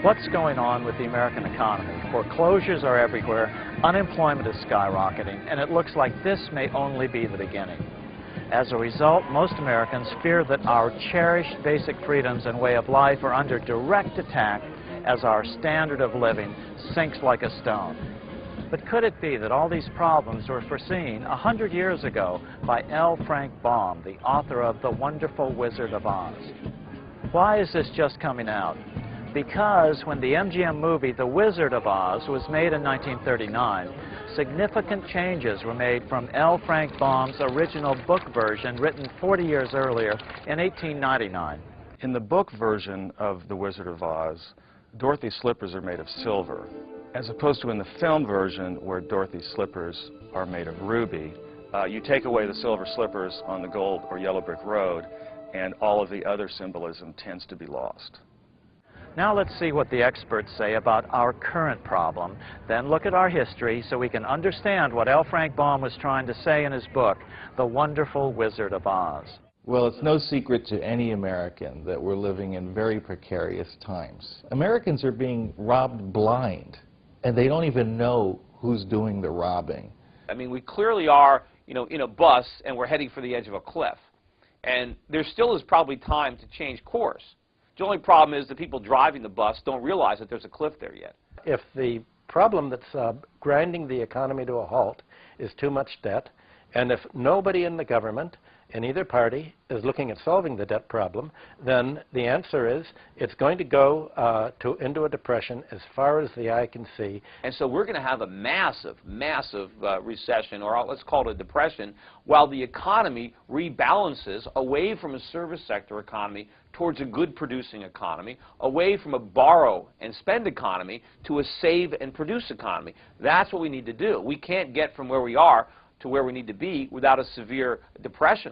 What's going on with the American economy? Foreclosures are everywhere, unemployment is skyrocketing, and it looks like this may only be the beginning. As a result, most Americans fear that our cherished basic freedoms and way of life are under direct attack as our standard of living sinks like a stone. But could it be that all these problems were foreseen 100 years ago by L. Frank Baum, the author of The Wonderful Wizard of Oz? Why is this just coming out? Because when the MGM movie The Wizard of Oz was made in 1939, significant changes were made from L. Frank Baum's original book version written 40 years earlier in 1899. In the book version of The Wizard of Oz, Dorothy's slippers are made of silver, as opposed to in the film version where Dorothy's slippers are made of ruby. You take away the silver slippers on the gold or yellow brick road, and all of the other symbolism tends to be lost. Now let's see what the experts say about our current problem, then look at our history so we can understand what L. Frank Baum was trying to say in his book, The Wonderful Wizard of Oz. Well, it's no secret to any American that we're living in very precarious times. Americans are being robbed blind, and they don't even know who's doing the robbing. I mean, we clearly are, in a bus and we're heading for the edge of a cliff. And there still is probably time to change course. The only problem is the people driving the bus don't realize that there's a cliff there yet. If the problem that's grinding the economy to a halt is too much debt, and if nobody in the government in either party is looking at solving the debt problem, then the answer is it's going to go into a depression as far as the eye can see. And so we're going to have a massive, massive recession, or let's call it a depression, while the economy rebalances away from a service sector economy towards a good producing economy, away from a borrow and spend economy to a save and produce economy. That's what we need to do. We can't get from where we are to where we need to be without a severe depression.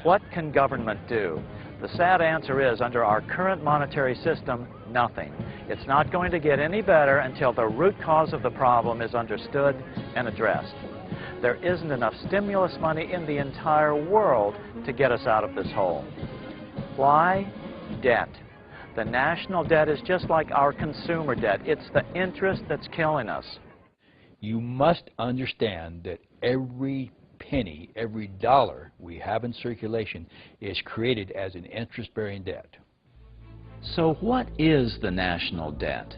What can government do? The sad answer is, under our current monetary system, nothing. It's not going to get any better until the root cause of the problem is understood and addressed. There isn't enough stimulus money in the entire world to get us out of this hole. Why? Debt. The national debt is just like our consumer debt. It's the interest that's killing us. You must understand that every penny, every dollar we have in circulation is created as an interest-bearing debt. So what is the national debt?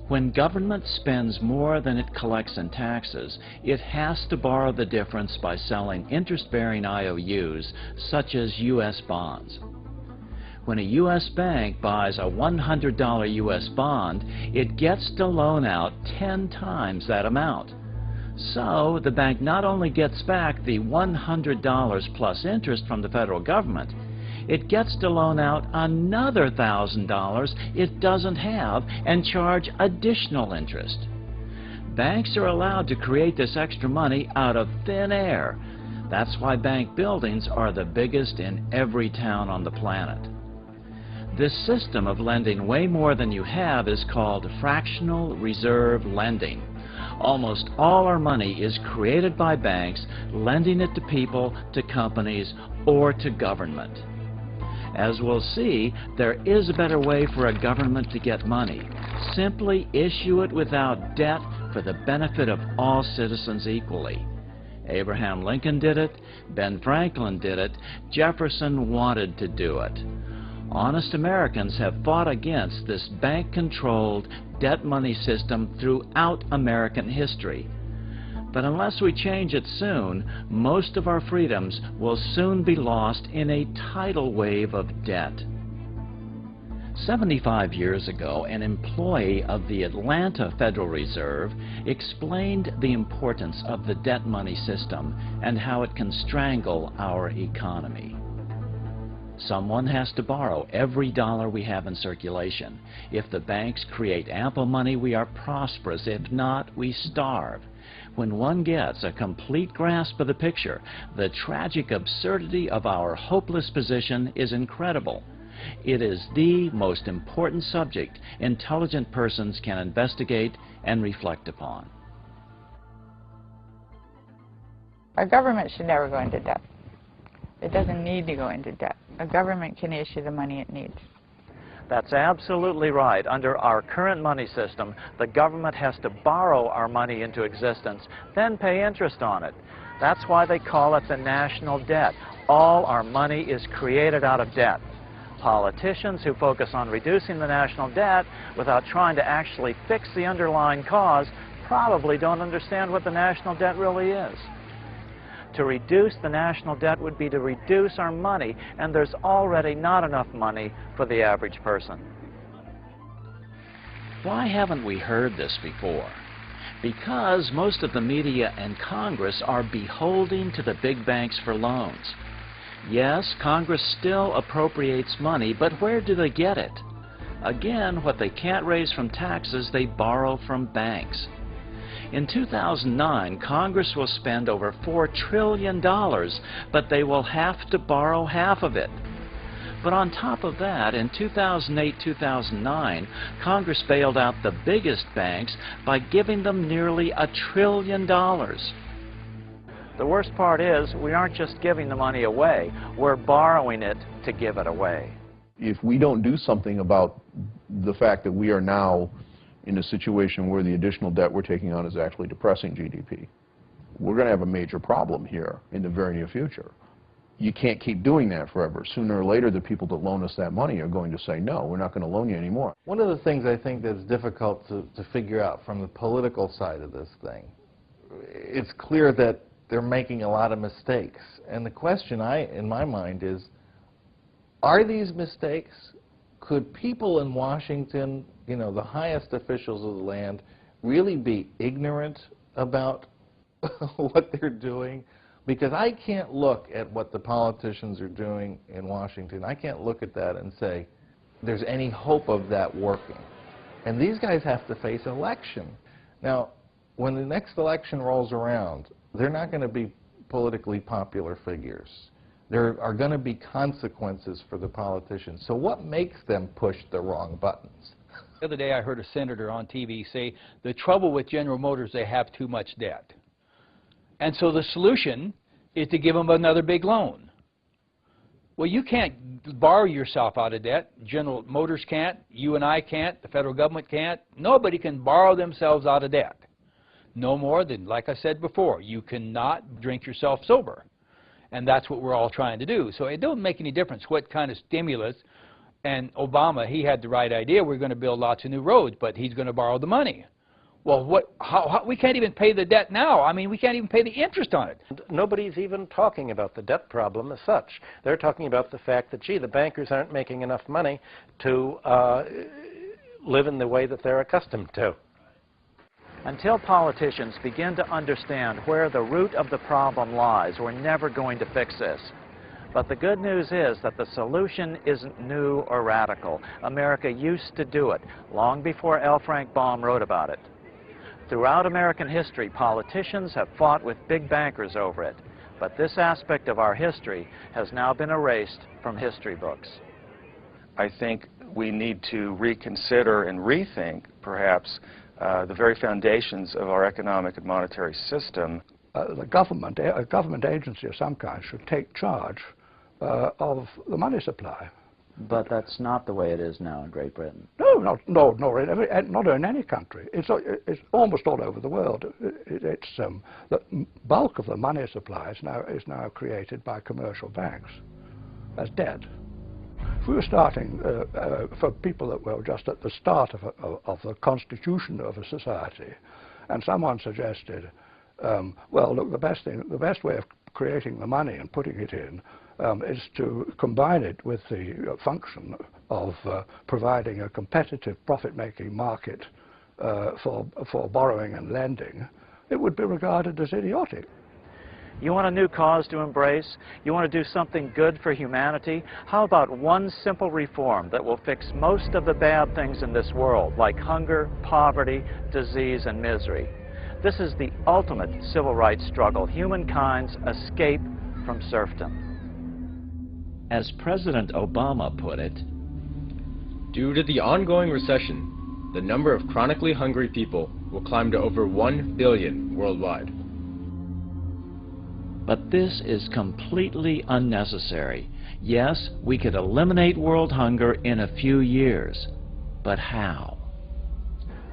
When government spends more than it collects in taxes, it has to borrow the difference by selling interest-bearing IOUs, such as U.S. bonds. When a U.S. bank buys a $100 U.S. bond, it gets to loan out 10 times that amount. So the bank not only gets back the $100 plus interest from the federal government, it gets to loan out another $1,000 it doesn't have and charge additional interest. Banks are allowed to create this extra money out of thin air. That's why bank buildings are the biggest in every town on the planet. This system of lending way more than you have is called fractional reserve lending. Almost all our money is created by banks, lending it to people, to companies, or to government. As we'll see, there is a better way for a government to get money. Simply issue it without debt for the benefit of all citizens equally. Abraham Lincoln did it, Ben Franklin did it, Jefferson wanted to do it. Honest Americans have fought against this bank-controlled debt money system throughout American history. But unless we change it soon, most of our freedoms will soon be lost in a tidal wave of debt. 75 years ago, an employee of the Atlanta Federal Reserve explained the importance of the debt money system and how it can strangle our economy. Someone has to borrow every dollar we have in circulation. If the banks create ample money, we are prosperous. If not, we starve. When one gets a complete grasp of the picture, the tragic absurdity of our hopeless position is incredible. It is the most important subject intelligent persons can investigate and reflect upon. Our government should never go into debt. It doesn't need to go into debt. A government can issue the money it needs. That's absolutely right. Under our current money system, the government has to borrow our money into existence, then pay interest on it. That's why they call it the national debt. All our money is created out of debt. Politicians who focus on reducing the national debt without trying to actually fix the underlying cause probably don't understand what the national debt really is. To reduce the national debt would be to reduce our money, and there's already not enough money for the average person. Why haven't we heard this before? Because most of the media and Congress are beholden to the big banks for loans. Yes, Congress still appropriates money, but where do they get it? Again, what they can't raise from taxes, they borrow from banks. In 2009, Congress will spend over $4 trillion, but they will have to borrow half of it. But on top of that, in 2008-2009, Congress bailed out the biggest banks by giving them nearly $1 trillion. The worst part is, we aren't just giving the money away, we're borrowing it to give it away. If we don't do something about the fact that we are now in a situation where the additional debt we're taking on is actually depressing GDP, we're going to have a major problem here in the very near future. You can't keep doing that forever. Sooner or later, the people that loan us that money are going to say, no, we're not going to loan you anymore. One of the things I think that's difficult to figure out from the political side of this thing, it's clear that they're making a lot of mistakes. And the question in my mind is, are these mistakes? Could people in Washington, you know, the highest officials of the land, really be ignorant about what they're doing? Because I can't look at what the politicians are doing in Washington. I can't look at that and say there's any hope of that working. And these guys have to face an election. Now, when the next election rolls around, they're not going to be politically popular figures. There are going to be consequences for the politicians. So what makes them push the wrong buttons? The other day I heard a senator on TV say the trouble with General Motors, they have too much debt. And so the solution is to give them another big loan. Well, you can't borrow yourself out of debt. General Motors can't. You and I can't. The federal government can't. Nobody can borrow themselves out of debt. No more than, like I said before, you cannot drink yourself sober. And that's what we're all trying to do. So it don't make any difference what kind of stimulus. And Obama, he had the right idea. We're going to build lots of new roads, but he's going to borrow the money. Well, how we can't even pay the debt now. I mean, we can't even pay the interest on it. Nobody's even talking about the debt problem as such. They're talking about the fact that, gee, the bankers aren't making enough money to live in the way that they're accustomed to. Until politicians begin to understand where the root of the problem lies, we're never going to fix this. But the good news is that the solution isn't new or radical. America used to do it long before L. Frank Baum wrote about it. Throughout American history, politicians have fought with big bankers over it. But this aspect of our history has now been erased from history books. I think we need to reconsider and rethink, perhaps, the very foundations of our economic and monetary system. The government, a government agency of some kind, should take charge of the money supply. But that's not the way it is now in Great Britain. No, not in any country. It's almost all over the world. The bulk of the money supply is now created by commercial banks as debt. If we were starting for people that were just at the start of the constitution of a society, and someone suggested, well, look, the best way of creating the money and putting it in is to combine it with the function of providing a competitive profit-making market for borrowing and lending, it would be regarded as idiotic. You want a new cause to embrace? You want to do something good for humanity? How about one simple reform that will fix most of the bad things in this world, like hunger, poverty, disease, and misery? This is the ultimate civil rights struggle, humankind's escape from serfdom. As President Obama put it, due to the ongoing recession, the number of chronically hungry people will climb to over 1 billion worldwide. But this is completely unnecessary. Yes, we could eliminate world hunger in a few years, but how?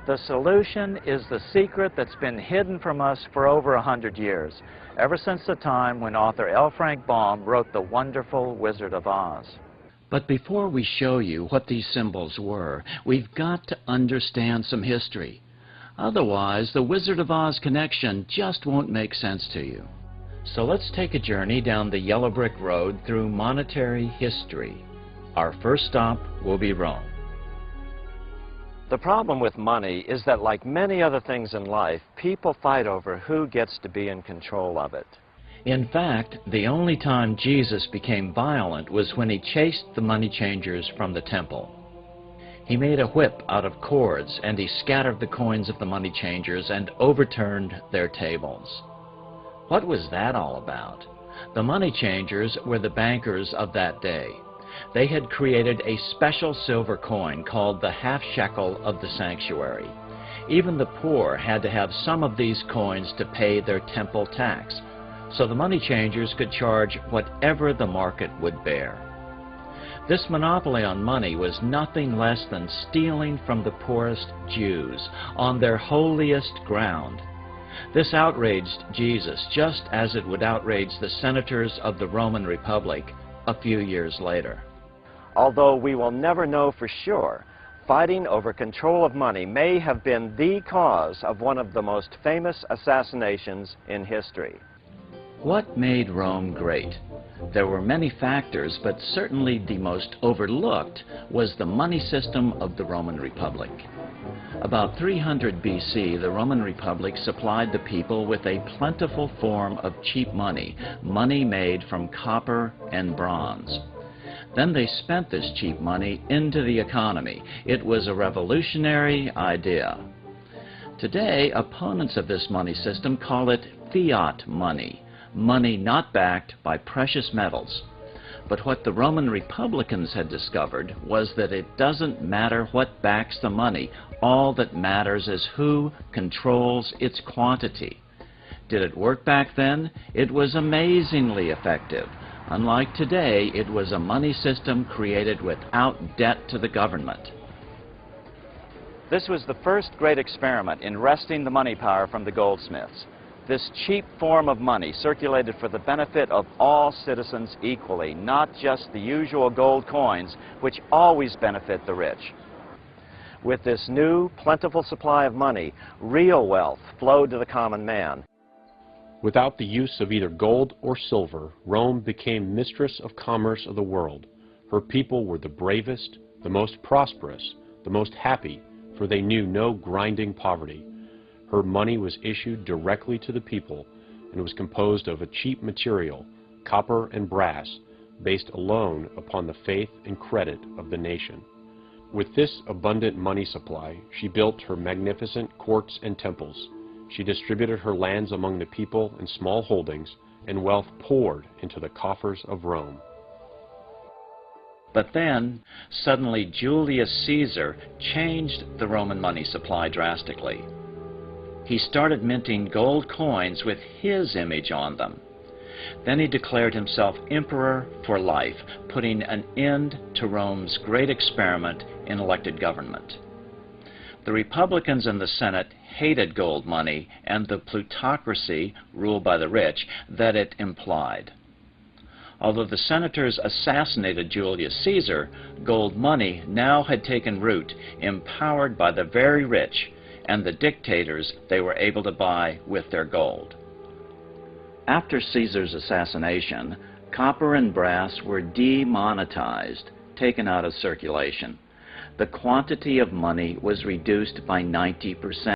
The solution is the secret that's been hidden from us for over 100 years, ever since the time when author L. Frank Baum wrote The Wonderful Wizard of Oz. But before we show you what these symbols were, we've got to understand some history. Otherwise, the Wizard of Oz connection just won't make sense to you. So let's take a journey down the yellow brick road through monetary history. Our first stop will be Rome. The problem with money is that, like many other things in life, people fight over who gets to be in control of it. In fact, the only time Jesus became violent was when he chased the money changers from the temple. He made a whip out of cords, and he scattered the coins of the money changers and overturned their tables. What was that all about? The money changers were the bankers of that day. They had created a special silver coin called the half shekel of the sanctuary. Even the poor had to have some of these coins to pay their temple tax, so the money changers could charge whatever the market would bear. This monopoly on money was nothing less than stealing from the poorest Jews on their holiest ground. This outraged Jesus just as it would outrage the senators of the Roman Republic a few years later. Although we will never know for sure, fighting over control of money may have been the cause of one of the most famous assassinations in history. What made Rome great? There were many factors, but certainly the most overlooked was the money system of the Roman Republic. About 300 BC, the Roman Republic supplied the people with a plentiful form of cheap money, money made from copper and bronze. Then they spent this cheap money into the economy. It was a revolutionary idea. Today, opponents of this money system call it fiat money, money not backed by precious metals. But what the Roman Republicans had discovered was that it doesn't matter what backs the money. All that matters is who controls its quantity. Did it work back then? It was amazingly effective. Unlike today, it was a money system created without debt to the government. This was the first great experiment in wresting the money power from the goldsmiths. This cheap form of money circulated for the benefit of all citizens equally, not just the usual gold coins, which always benefit the rich. With this new, plentiful supply of money, real wealth flowed to the common man. Without the use of either gold or silver, Rome became mistress of commerce of the world. Her people were the bravest, the most prosperous, the most happy, for they knew no grinding poverty. Her money was issued directly to the people and was composed of a cheap material, copper and brass, based alone upon the faith and credit of the nation. With this abundant money supply, she built her magnificent courts and temples. She distributed her lands among the people in small holdings, and wealth poured into the coffers of Rome. But then, suddenly Julius Caesar changed the Roman money supply drastically. He started minting gold coins with his image on them. Then he declared himself emperor for life, putting an end to Rome's great experiment in elected government. The Republicans in the Senate hated gold money and the plutocracy, ruled by the rich, that it implied. Although the senators assassinated Julius Caesar, gold money now had taken root, empowered by the very rich and the dictators they were able to buy with their gold. After Caesar's assassination, copper and brass were demonetized, taken out of circulation. The quantity of money was reduced by 90%.